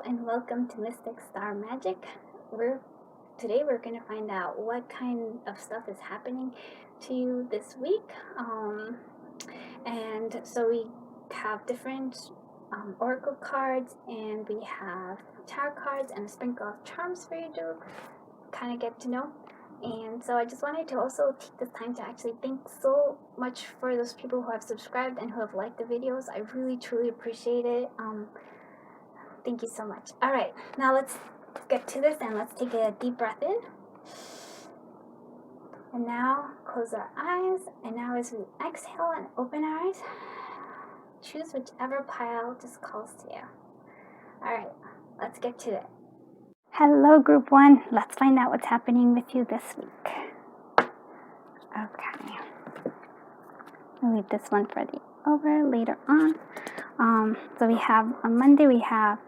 and welcome to Mystic Star Magic. Today we're going to find out what kind of stuff is happening to you this week. And so we have different oracle cards, and we have tarot cards and a sprinkle of charms for you to kind of get to know. And so I just wanted to also take this time to actually thank so much for those people who have subscribed and who have liked the videos. I really truly appreciate it. Thank you so much. All right, now let's get to this, and let's take a deep breath in. And now close our eyes. And now as we exhale and open our eyes, choose whichever pile just calls to you. All right, let's get to it. Hello, Group 1. Let's find out what's happening with you this week. Okay. I'll leave this one for the over later on. So we have on Monday we have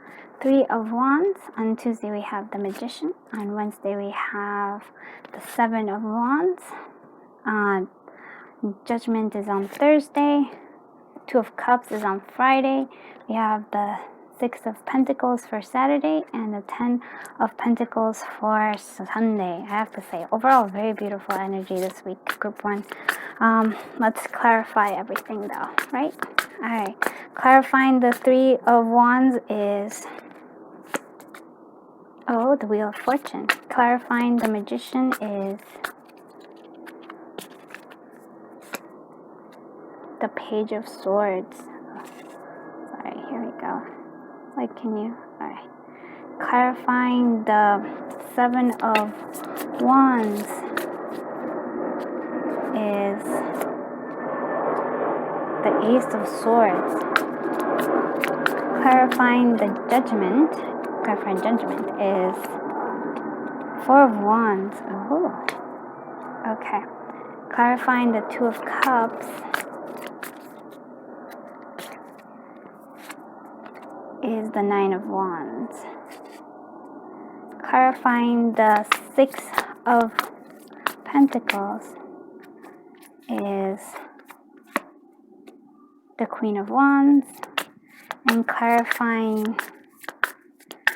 3 of Wands. On Tuesday we have the Magician. On Wednesday we have the 7 of Wands. Judgment is on Thursday. 2 of Cups is on Friday. We have the 6 of Pentacles for Saturday and the 10 of Pentacles for Sunday. I have to say, overall, very beautiful energy this week, Group 1. Let's clarify everything though, right? All right, clarifying the 3 of Wands is, the Wheel of Fortune. Clarifying the Magician is the Page of Swords. Sorry, here we go. Like, can you? All right. Clarifying the 7 of Wands is the Ace of Swords. Clarifying Judgment is 4 of Wands. Oh, okay. Clarifying the 2 of Cups is the 9 of Wands. Clarifying the 6 of Pentacles is the Queen of Wands. And clarifying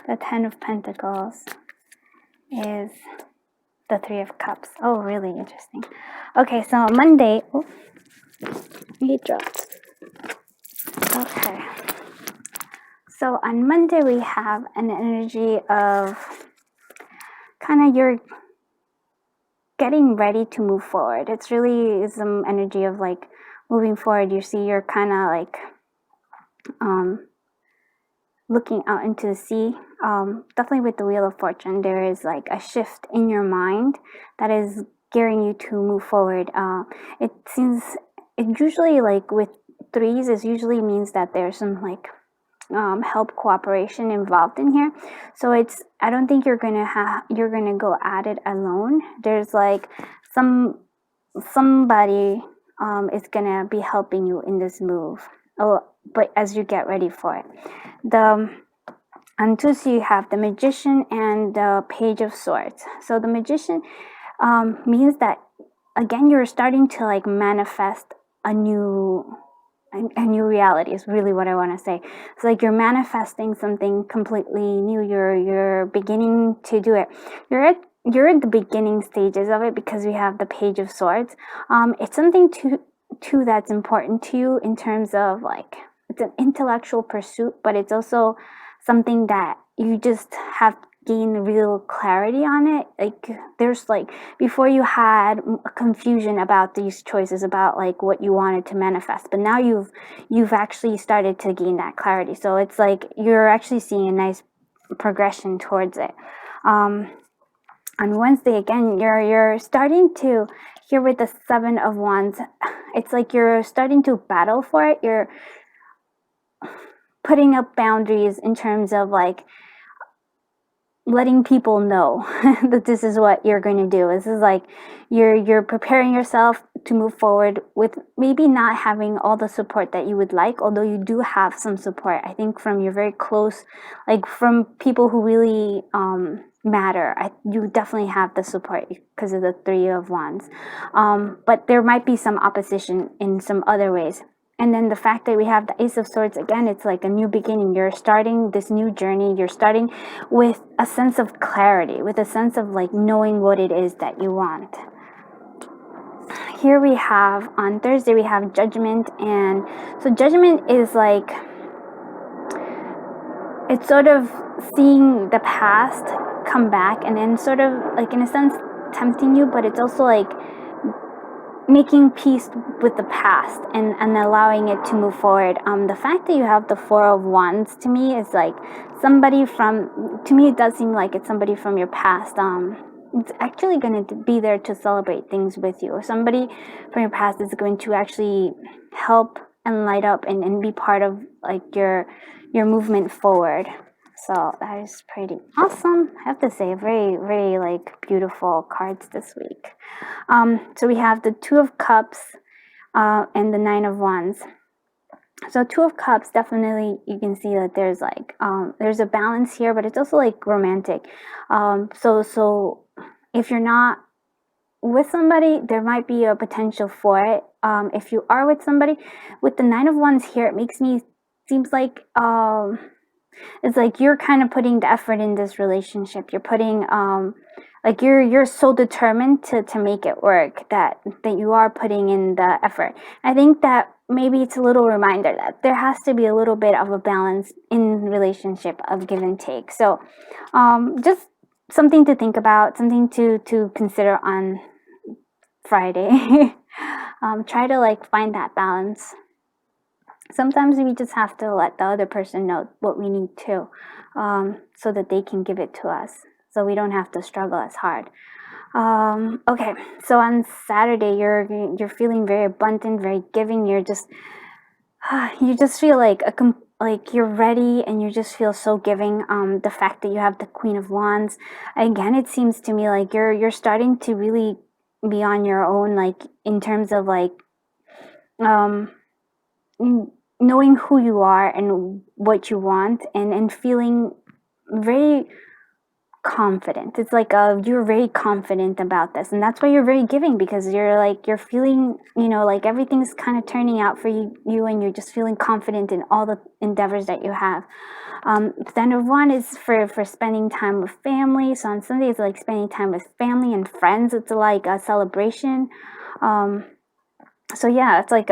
the 10 of Pentacles is the 3 of Cups. Oh, really interesting. Okay, so Monday, it dropped. Okay. So on Monday we have an energy of kind of you're getting ready to move forward. It's really some energy of like moving forward. You see you're kind of like looking out into the sea. Definitely with the Wheel of Fortune, there is like a shift in your mind that is gearing you to move forward. It usually like with 3s, it usually means that there's some like help cooperation involved in here. So I don't think you're gonna go at it alone. There's like somebody is gonna be helping you in this move. But as you get ready for it, on Tuesday you have the Magician and the Page of Swords. So the Magician means that again you're starting to like manifest a new reality is really what I want to say. It's like you're manifesting something completely new. You're beginning to do it. You're at the beginning stages of it because we have the Page of Swords. It's something too that's important to you in terms of like it's an intellectual pursuit, but it's also something that you just have gained real clarity on it. Like there's like before you had confusion about these choices about like what you wanted to manifest, but now you've actually started to gain that clarity. So it's like you're actually seeing a nice progression towards it. On Wednesday again, you're starting to here with the 7 of Wands. It's like you're starting to battle for it. You're putting up boundaries in terms of like letting people know that this is what you're going to do. This is like you're preparing yourself to move forward with maybe not having all the support that you would like, although you do have some support, I think, from your very close, like from people who really matter. You definitely have the support because of the 3 of Wands. But there might be some opposition in some other ways. and then the fact that we have the Ace of Swords again, it's like a new beginning. You're starting this new journey. You're starting with a sense of clarity, with a sense of like knowing what it is that you want. Here we have, on Thursday, we have Judgment. And so Judgment is like, it's sort of seeing the past come back and then sort of like, in a sense, tempting you, but it's also like making peace with the past and allowing it to move forward. The fact that you have the Four of Wands, to me, is like somebody from, to me it does seem like it's somebody from your past. It's actually going to be there to celebrate things with you, or somebody from your past is going to actually help and light up and be part of like your movement forward. So that is pretty awesome. I have to say, very, very like beautiful cards this week. So we have the Two of Cups and the Nine of Wands. So Two of Cups, definitely you can see that there's like there's a balance here, but it's also like romantic. So if you're not with somebody, there might be a potential for it. If you are with somebody, with the Nine of Wands here, it makes me seems like it's like you're kind of putting the effort in this relationship. You're putting like you're so determined to make it work that you are putting in the effort. I think that maybe it's a little reminder that there has to be a little bit of a balance in relationship of give and take. So just something to think about, something to consider on Friday. Try to like find that balance. Sometimes we just have to let the other person know what we need to, so that they can give it to us, so we don't have to struggle as hard. Okay, so on Saturday, you're feeling very abundant, very giving. You're just you just feel like like you're ready, and you just feel so giving. The fact that you have the Queen of Wands, again, it seems to me like you're starting to really be on your own, like in terms of like knowing who you are and what you want, and feeling very confident. It's like you're very confident about this, and that's why you're very giving, because you're feeling, like everything's kind of turning out for you, and you're just feeling confident in all the endeavors that you have. Then one is for spending time with family. So on Sunday, it's like spending time with family and friends. It's like a celebration. So yeah, it's like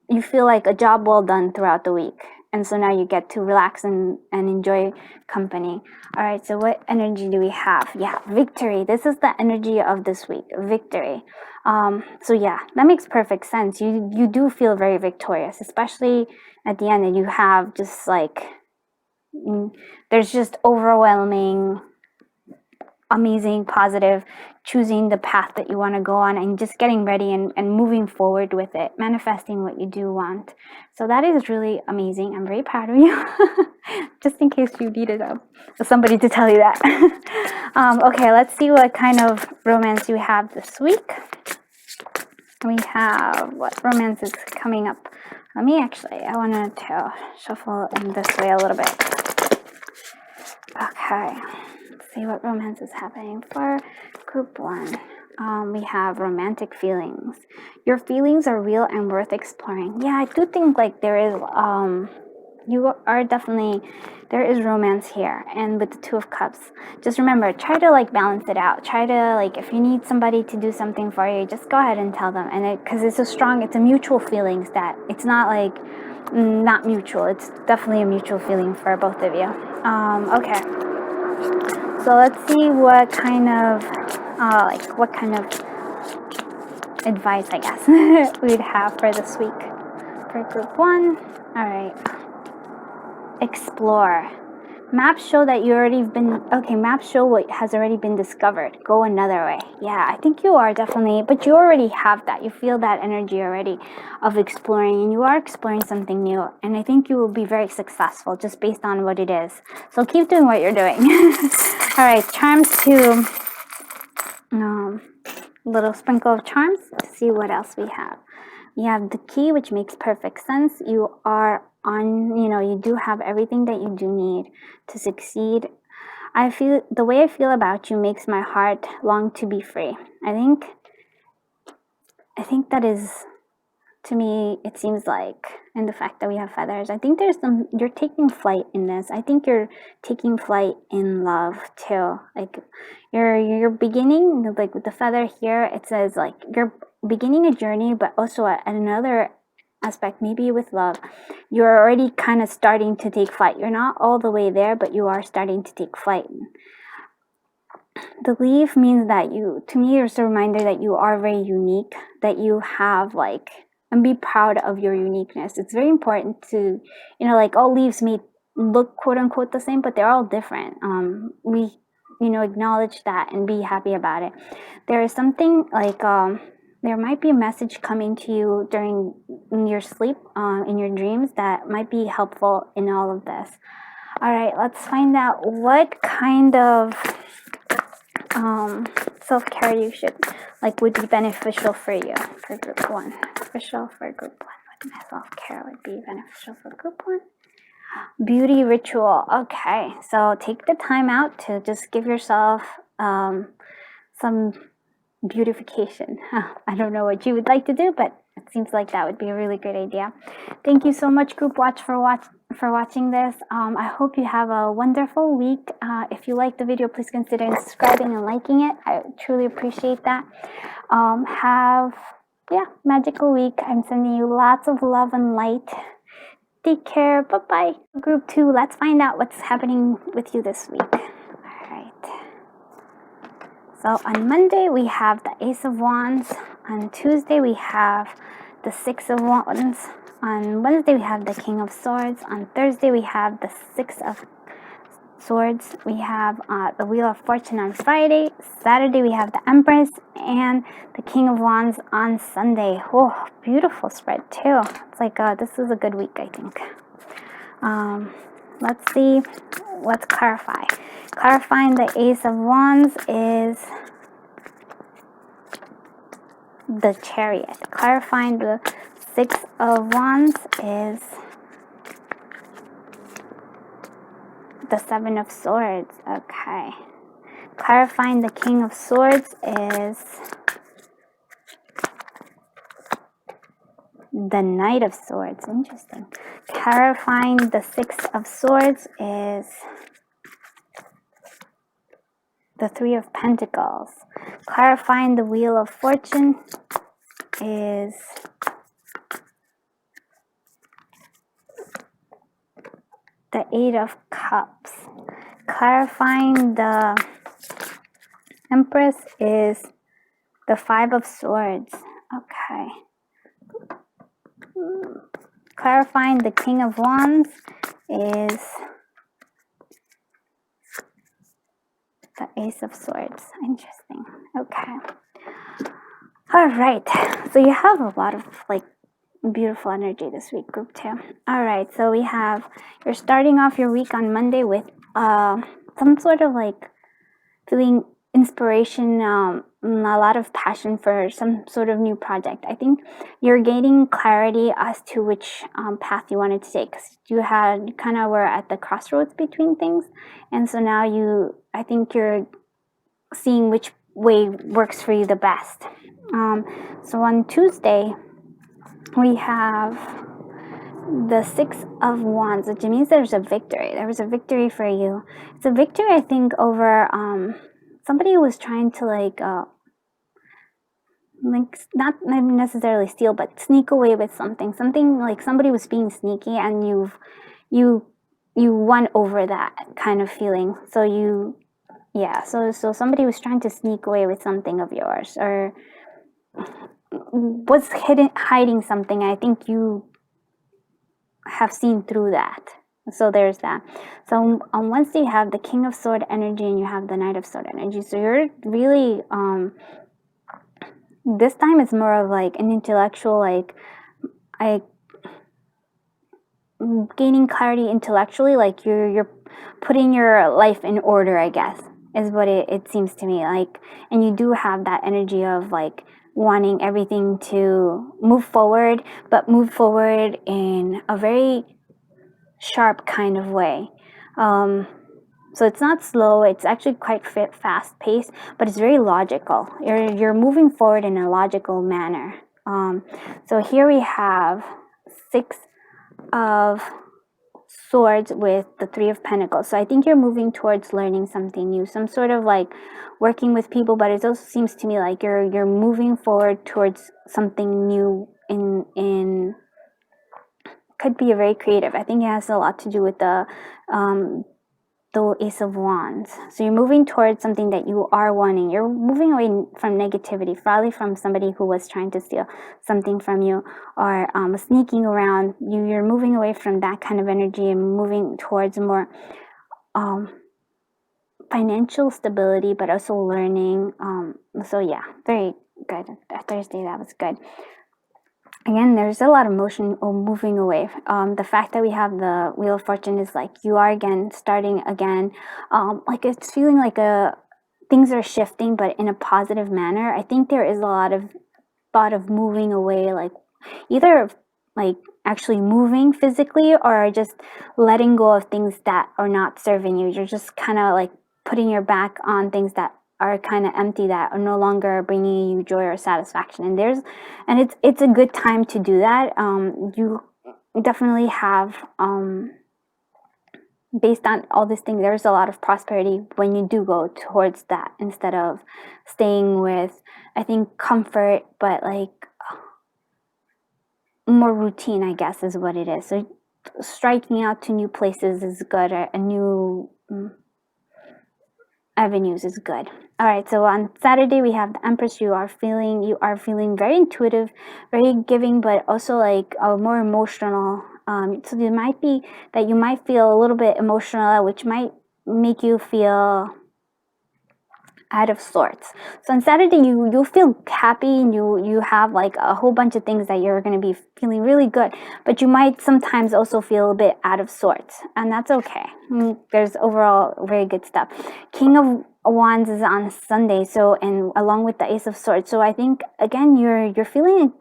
you feel like a job well done throughout the week. And so now you get to relax and enjoy company. All right, so what energy do we have? Yeah, victory. This is the energy of this week, victory. So yeah, that makes perfect sense. You do feel very victorious, especially at the end, and you have just like, there's just overwhelming, amazing, positive, choosing the path that you want to go on, and just getting ready and moving forward with it, manifesting what you do want. So that is really amazing. I'm very proud of you. Just in case you needed somebody to tell you that. Okay, let's see what kind of romance you have this week. We have what romance is coming up. I wanted to shuffle in this way a little bit. Okay, let's see what romance is happening for group 1. We have romantic feelings. Your feelings are real and worth exploring. Yeah, I do think like there is there is romance here. And with the Two of Cups, just remember, try to like balance it out. Try to like, if you need somebody to do something for you, just go ahead and tell them. And because it's a mutual feelings, that it's not like not mutual. It's definitely a mutual feeling for both of you. Okay, so let's see what kind of advice, I guess, we'd have for this week for group 1. All right, explore. Maps show that maps show what has already been discovered. Go another way. Yeah, I think you are definitely, but you already have that. You feel that energy already of exploring, and you are exploring something new. And I think you will be very successful just based on what it is. So keep doing what you're doing. All right, charms to little sprinkle of charms to see what else we have. You have the Key, which makes perfect sense. You are you do have everything that you do need to succeed. The way I feel about you makes my heart long to be free. I think that is to me, it seems like, and the fact that we have feathers, I think you're taking flight in this. I think you're taking flight in love too. Like you're beginning, like with the feather here, it says like you're beginning a journey, but also at another aspect, maybe with love, you're already kind of starting to take flight. You're not all the way there, but you are starting to take flight. The leaf means that to me, it's a reminder that you are very unique, that you have like, and be proud of your uniqueness. It's very important to, like all leaves may look quote unquote the same, but they're all different. We, acknowledge that and be happy about it. There is something like, there might be a message coming to you during your sleep, in your dreams, that might be helpful in all of this. All right, let's find out what kind of self-care you would be beneficial for you for group 1. Beneficial for group 1. What self-care would be beneficial for group 1? Beauty ritual. Okay, so take the time out to just give yourself some beautification. I don't know what you would like to do, but it seems like that would be a really good idea. Thank you so much, Group Watch, for watching this. I hope you have a wonderful week. If you like the video, please consider subscribing and liking it. I truly appreciate that. Have magical week. I'm sending you lots of love and light. Take care. Bye-bye. Group 2, let's find out what's happening with you this week. All right. So on Monday, we have the Ace of Wands. On Tuesday, we have the Six of Wands. On Wednesday, we have the King of Swords. On Thursday, we have the Six of Swords. We have the Wheel of Fortune on Friday. Saturday, we have the Empress and the King of Wands on Sunday. Oh, beautiful spread too. It's like this is a good week, I think. Let's see. Let's clarify. Clarifying the Ace of Wands is the Chariot. Clarifying the Six of Wands is the Seven of Swords. Okay. Clarifying the King of Swords is the Knight of Swords. Interesting. Clarifying the Six of Swords is the Three of Pentacles. Clarifying the Wheel of Fortune is the Eight of Cups. Clarifying the Empress is the Five of Swords. Okay. Clarifying the King of Wands is the Ace of Swords. Interesting. Okay. All right. So you have a lot of beautiful energy this week, group 2. All right. So you're starting off your week on Monday with some sort of feeling inspiration, a lot of passion for some sort of new project. I think you're gaining clarity as to which path you wanted to take. 'Cause you kind of were at the crossroads between things, and so now I think you're seeing which way works for you the best. So on Tuesday, we have the Six of Wands, which means there's a victory. There was a victory for you. It's a victory, I think, over somebody who was trying to not necessarily steal, but sneak away with something. Something like somebody was being sneaky, and you won over that kind of feeling. So so somebody was trying to sneak away with something of yours, or was hiding something. I think you have seen through that. So there's that. So on Wednesday, you have the King of Sword energy and you have the Knight of Sword energy. So you're really this time it's more of an intellectual, gaining clarity intellectually. You're putting your life in order, I guess, is what it seems to me like. And you do have that energy of wanting everything to move forward, but move forward in a very sharp kind of way. So it's not slow, it's actually quite fast paced, but it's very logical. You're moving forward in a logical manner. So here we have 6 of Swords with the 3 of Pentacles. So I think you're moving towards learning something new, some sort of like working with people, but it also seems to me like you're moving forward towards something new in could be very creative. I think it has a lot to do with the Ace of Wands. So you're moving towards something that you are wanting. You're moving away from negativity, probably from somebody who was trying to steal something from you, or sneaking around. You're moving away from that kind of energy and moving towards more financial stability, but also learning. So yeah, very good. Thursday, that was good. Again, there's a lot of motion or moving away. The fact that we have the Wheel of Fortune is like you are again starting again. Like it's feeling like things are shifting, but in a positive manner. I think there is a lot of thought of moving away, like either like actually moving physically or just letting go of things that are not serving you. You're just kind of like putting your back on things that are kind of empty, that are no longer bringing you joy or satisfaction. And it's a good time to do that. You definitely have based on all these things, there's a lot of prosperity when you do go towards that, instead of staying with, I think, comfort, but like more routine, I guess, is what it is. So striking out to new places is good, a new avenues is good. All right, so on Saturday we have the Empress. You are feeling very intuitive, very giving, but also like more emotional. So it might be that you might feel a little bit emotional, which might make you feel out of sorts. So on Saturday you'll feel happy, and you have like a whole bunch of things that you're going to be feeling really good, but you might sometimes also feel a bit out of sorts, and that's okay. There's overall very good stuff. King of Wands is on Sunday, so, and along with the Ace of Swords. So I think again you're feeling,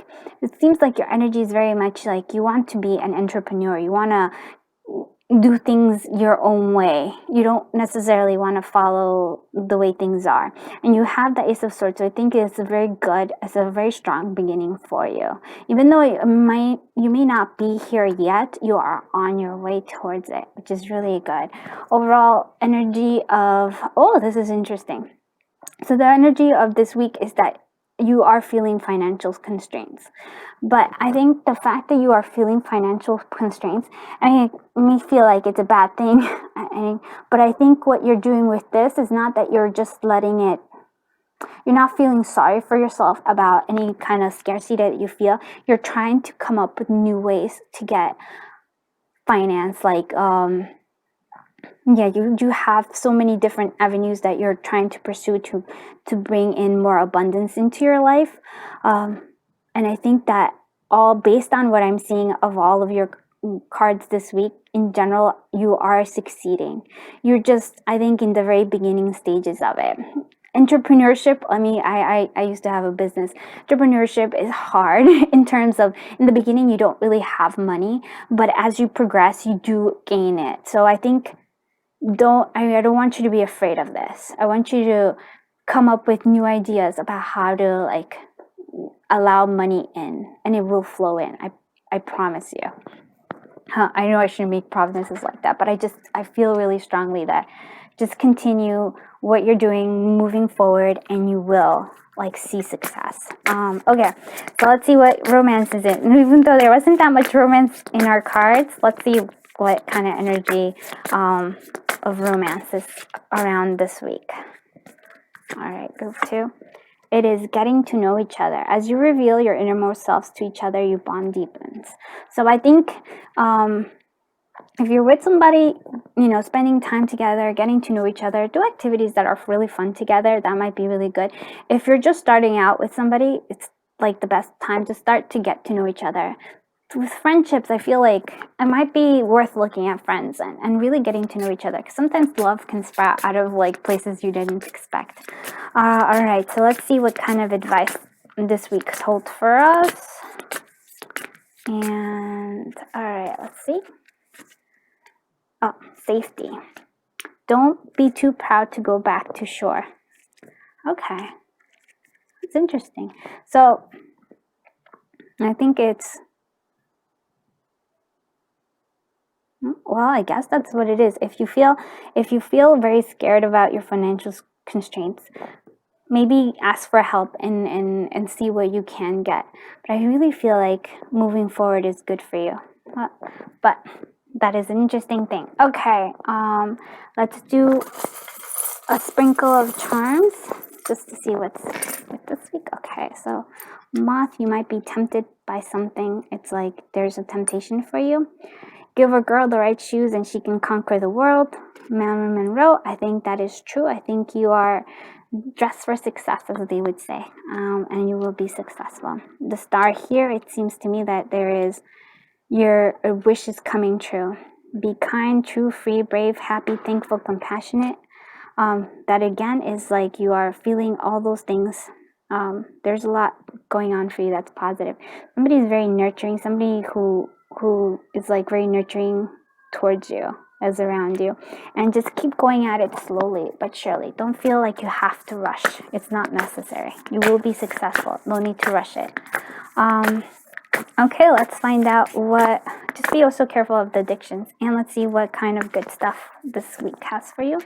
it seems like your energy is very much like you want to be an entrepreneur. You want to do things your own way. You don't necessarily want to follow the way things are. And you have the Ace of Swords, so I think it's a very good, it's a very strong beginning for you. Even though you may not be here yet, you are on your way towards it, which is really good. Overall energy of, oh, this is interesting. So the energy of this week is that you are feeling financial constraints. But I think the fact that you are feeling financial constraints, I may feel like it's a bad thing. But I think what you're doing with this is not that you're just letting it, you're not feeling sorry for yourself about any kind of scarcity that you feel. You're trying to come up with new ways to get finance, like yeah, you have so many different avenues that you're trying to pursue to bring in more abundance into your life. And I think that all based on what I'm seeing of all of your cards this week, in general, you are succeeding. You're just, I think, in the very beginning stages of it. Entrepreneurship, I mean, I used to have a business. Entrepreneurship is hard in terms of, in the beginning, you don't really have money, but as you progress, you do gain it. So I think, I don't want you to be afraid of this. I want you to come up with new ideas about how to like allow money in, and it will flow in. I promise you. I know I shouldn't make promises like that, but I feel really strongly that just continue what you're doing, moving forward, and you will like see success. Okay, so let's see what romance is it. And even though there wasn't that much romance in our cards, let's see what kind of energy of romance is around this week. All right, group 2. It is getting to know each other. As you reveal your innermost selves to each other, your bond deepens. So I think if you're with somebody, spending time together, getting to know each other, do activities that are really fun together. That might be really good. If you're just starting out with somebody, it's like the best time to start to get to know each other. With friendships, I feel like it might be worth looking at friends and really getting to know each other, because sometimes love can sprout out of like places you didn't expect. All right, so let's see what kind of advice this week holds for us. And all right, let's see. Oh, safety. Don't be too proud to go back to shore. Okay, that's interesting. So I think it's, well, I guess that's what it is. If you feel very scared about your financial constraints, maybe ask for help and see what you can get. But I really feel like moving forward is good for you. But that is an interesting thing. Okay, let's do a sprinkle of charms just to see what's with this week. Okay, so moth, you might be tempted by something. It's like there's a temptation for you. Give a girl the right shoes and she can conquer the world. Marilyn Monroe, I think that is true. I think you are dressed for success, as they would say, and you will be successful. The star here, it seems to me that your wish is coming true. Be kind, true, free, brave, happy, thankful, compassionate. That again is like you are feeling all those things. There's a lot going on for you that's positive. Somebody is very nurturing. Somebody who is like very nurturing towards you, as around you, and just keep going at it slowly but surely. Don't feel like you have to rush. It's not necessary. You will be successful. No need to rush it. Okay, let's find out what. Just be also careful of the addictions, and let's see what kind of good stuff this week has for you.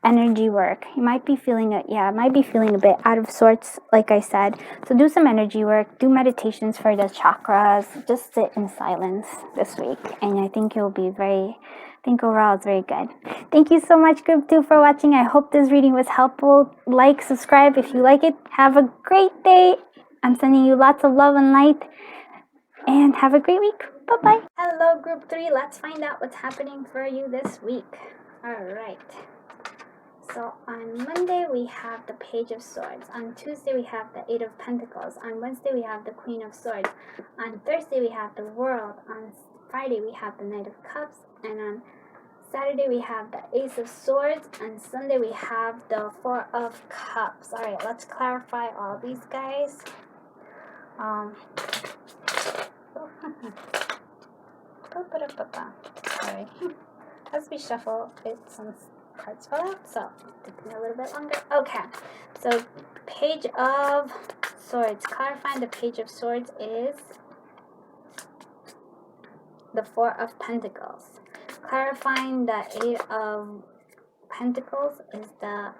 Energy work. You might be feeling it. Yeah, might be feeling a bit out of sorts, like I said. So do some energy work. Do meditations for the chakras. Just sit in silence this week, and I think you'll be very. I think overall it's very good. Thank you so much, Group 2, for watching. I hope this reading was helpful. Like, subscribe if you like it. Have a great day. I'm sending you lots of love and light. And have a great week. Bye-bye. Hello, Group 3. Let's find out what's happening for you this week. All right. So on Monday, we have the Page of Swords. On Tuesday, we have the Eight of Pentacles. On Wednesday, we have the Queen of Swords. On Thursday, we have the World. On Friday, we have the Knight of Cups. And on Saturday, we have the Ace of Swords. And Sunday, we have the Four of Cups. All right, let's clarify all these guys. Sorry. As we shuffle, some cards fell out, so it took me a little bit longer. Okay, so Page of Swords. Clarifying the Page of Swords is the Four of Pentacles. Clarifying the Eight of Pentacles is the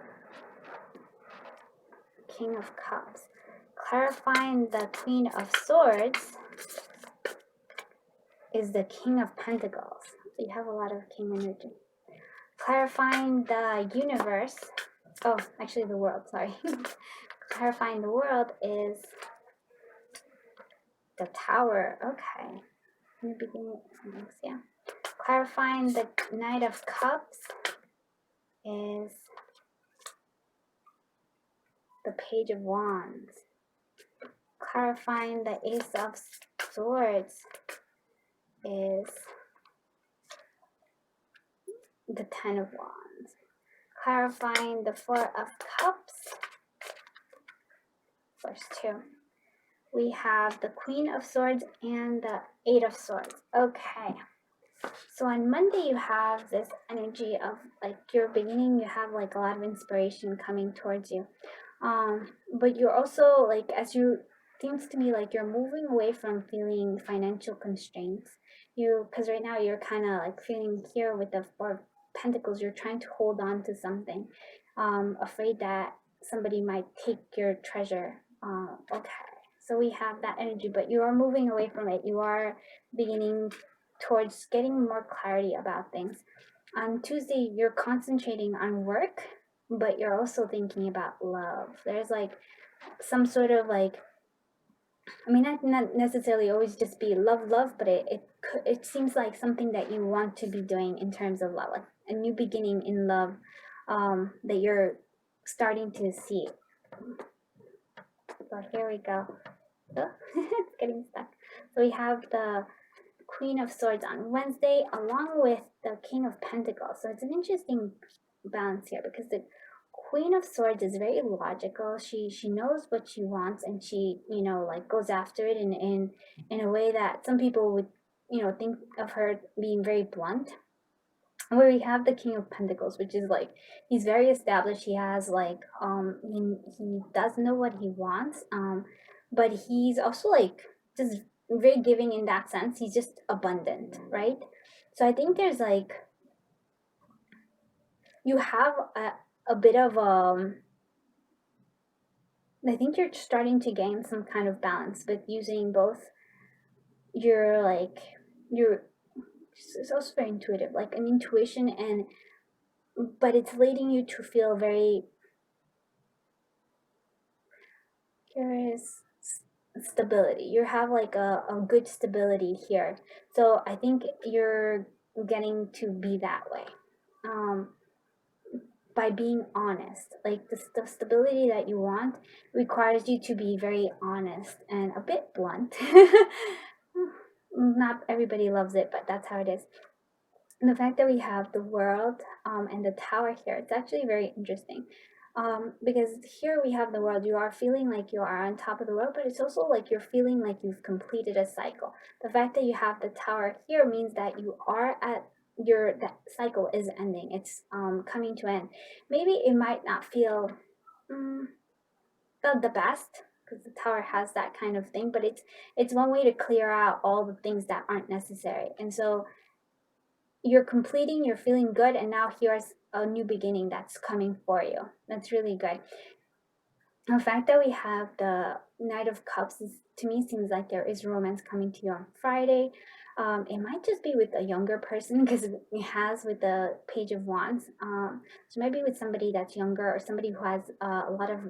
King of Cups. Clarifying the Queen of Swords is the King of Pentacles. You have a lot of King energy. Clarifying the universe, actually the world, sorry. Clarifying the world is the Tower. Okay. In the beginning, yeah. Clarifying the Knight of Cups is the Page of Wands. Clarifying the Ace of Swords is the Ten of Wands. Clarifying the Four of Cups, first two. We have the Queen of Swords and the Eight of Swords. Okay. So on Monday, you have this energy of like you're beginning, you have like a lot of inspiration coming towards you. But you're also like, seems to me like you're moving away from feeling financial constraints. Because right now you're kind of like feeling here with the Four of Pentacles, you're trying to hold on to something, afraid that somebody might take your treasure. Okay. So we have that energy, but you are moving away from it. You are beginning towards getting more clarity about things. On Tuesday, you're concentrating on work, but you're also thinking about love. There's like some sort of like, I mean, not necessarily always just be love, but it seems like something that you want to be doing in terms of love, like a new beginning in love, that you're starting to see. So here we go. Oh, it's getting stuck. So we have the Queen of Swords on Wednesday, along with the King of Pentacles. So it's an interesting balance here because the Queen of Swords is very logical. She knows what she wants, and she like goes after it in a way that some people would think of her being very blunt. Where we have the King of Pentacles, which is like he's very established. He has like he does know what he wants, but he's also like just very giving in that sense. He's just abundant, right? So I think there's like, you have a bit of I think you're starting to gain some kind of balance with using both your like your, it's also very intuitive, like an intuition, and but it's leading you to feel very curious stability. You have like a good stability here. So I think you're getting to be that way. By being honest. Like the stability that you want requires you to be very honest and a bit blunt. Not everybody loves it, but that's how it is. And the fact that we have the world and the tower here, it's actually very interesting. Because here we have the world, you are feeling like you are on top of the world, but it's also like you're feeling like you've completed a cycle. The fact that you have the tower here means that you are at that cycle is ending. It's coming to end. Maybe it might not feel the best, because the tower has that kind of thing, but it's one way to clear out all the things that aren't necessary. And so you're completing, you're feeling good, and now here's a new beginning that's coming for you. That's really good. The fact that we have the Knight of Cups is, to me, seems like there is romance coming to you on Friday. It might just be with a younger person, because it has with the Page of Wands. So maybe with somebody that's younger, or somebody who has a lot of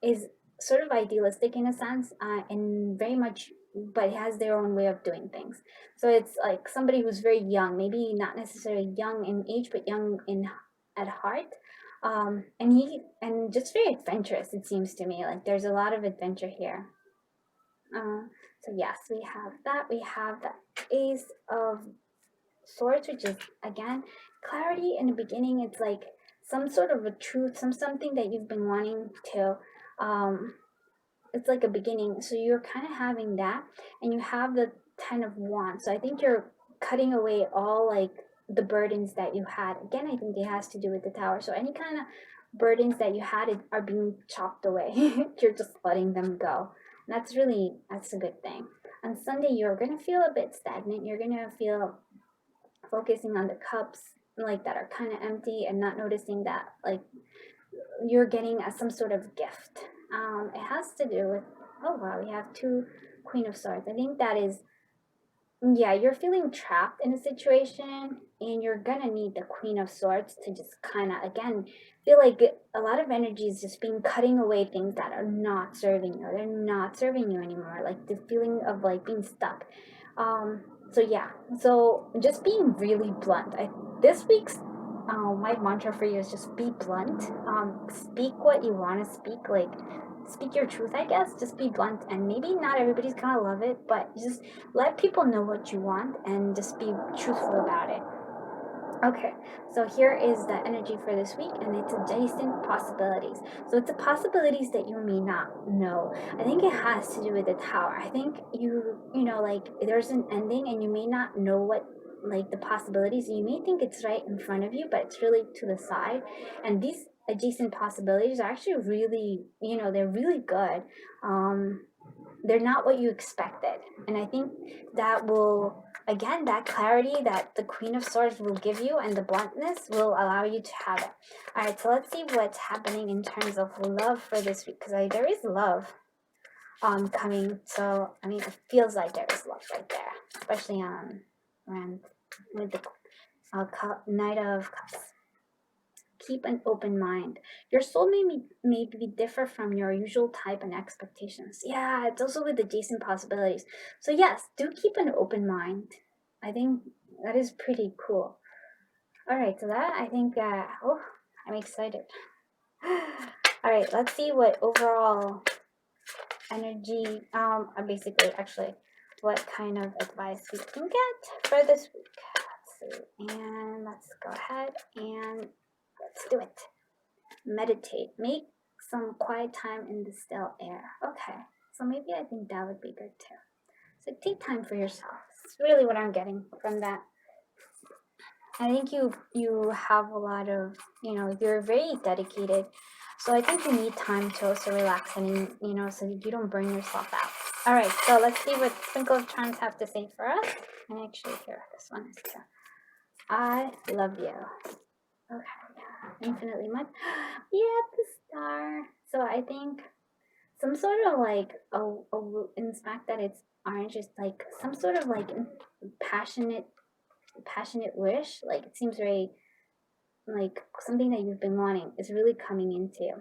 is sort of idealistic in a sense, and very much, but has their own way of doing things. So it's like somebody who's very young, maybe not necessarily young in age, but young in at heart. And just very adventurous, it seems to me. Like there's a lot of adventure here. So yes, we have that. We have the Ace of Swords, which is again clarity in the beginning. It's like some sort of a truth, something that you've been wanting to. It's like a beginning. So you're kind of having that, and you have the Ten of Wands. So I think you're cutting away all like the burdens that you had. Again, I think it has to do with the Tower. So any kind of burdens that you had are being chopped away. You're just letting them go. And that's a good thing. On Sunday, you're gonna feel a bit stagnant. You're gonna feel focusing on the cups like that are kind of empty, and not noticing that like you're getting some sort of gift. It has to do with, oh wow, we have two Queen of Swords. I think that is, yeah, you're feeling trapped in a situation, and you're gonna need the Queen of Swords to just kind of, again, feel like a lot of energy is just being cutting away things that are not serving you. They're not serving you anymore. Like the feeling of like being stuck. So yeah, so just being really blunt. This week's my mantra for you is just be blunt. Speak what you want to speak. Like speak your truth, I guess. Just be blunt, and maybe not everybody's gonna love it, but just let people know what you want and just be truthful about it. Okay, so here is the energy for this week, and it's adjacent possibilities. So it's the possibilities that you may not know. I think it has to do with the Tower. I think you know, like there's an ending, and you may not know what like the possibilities. You may think it's right in front of you, but it's really to the side. And these adjacent possibilities are actually really, you know, they're really good. They're not what you expected, and I think that will, again, that clarity that the Queen of Swords will give you, and the bluntness will allow you to have it. All right, so let's see what's happening in terms of love for this week, because there is love coming. So I mean, it feels like there is love right there, especially around with the Knight of Cups. Keep an open mind. Your soul may be differ from your usual type and expectations. Yeah, it's also with adjacent possibilities. So yes, do keep an open mind. I think that is pretty cool. All right, so that I think oh, I'm excited. All right, let's see what overall energy basically actually what kind of advice we can get for this week. Let's see. And let's go ahead and let's do it. Meditate. Make some quiet time in the still air. Okay, so maybe I think that would be good too. So take time for yourself. It's really what I'm getting from that. I think you have a lot of, you know, you're very dedicated. So I think you need time to also relax and, you know, so you don't burn yourself out. All right, so let's see what Sprinkle Charms have to say for us. And actually, here, this one is too. I love you. Okay, infinitely much. Yeah, the star. So I think some sort of like in the fact that it's orange is like some sort of like passionate wish. Like it seems very like something that you've been wanting is really coming into.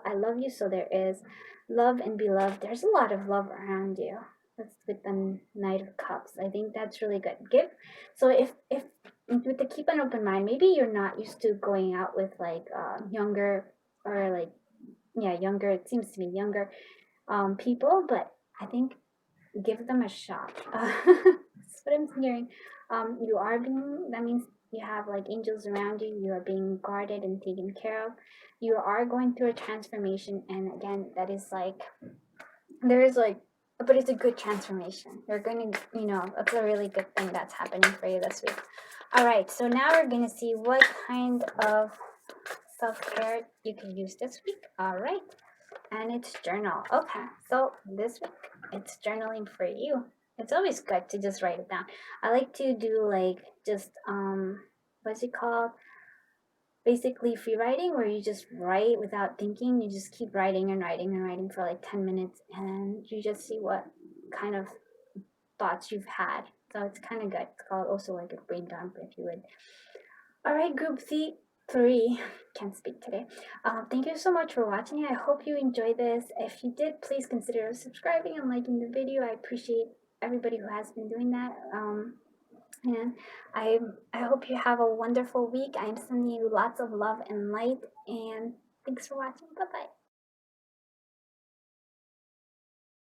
I love you, so there is love and beloved. There's a lot of love around you. That's with the Knight of Cups. I think that's really good. So if with the keep an open mind, maybe you're not used to going out with like younger or like younger. It seems to be younger people, but I think give them a shot. That's what I'm hearing. You are being, that means you have like angels around you, you are being guarded and taken care of. You are going through a transformation, and again, that is like, there is like, but it's a good transformation. You're going to, you know, it's a really good thing that's happening for you this week. All right, so now we're going to see what kind of self-care you can use this week. All right, and it's journal. Okay, so this week it's journaling for you. It's always good to just write it down. I like to do like just what's it called, basically free writing, where you just write without thinking. You just keep writing and writing and writing for like 10 minutes, and you just see what kind of thoughts you've had. So it's kind of good. It's called also like a brain dump, if you would. All right, group C3, can't speak today. Thank you so much for watching. I hope you enjoyed this. If you did, please consider subscribing and liking the video. I appreciate everybody who has been doing that. And I hope you have a wonderful week. I'm sending you lots of love and light, and thanks for watching. Bye bye.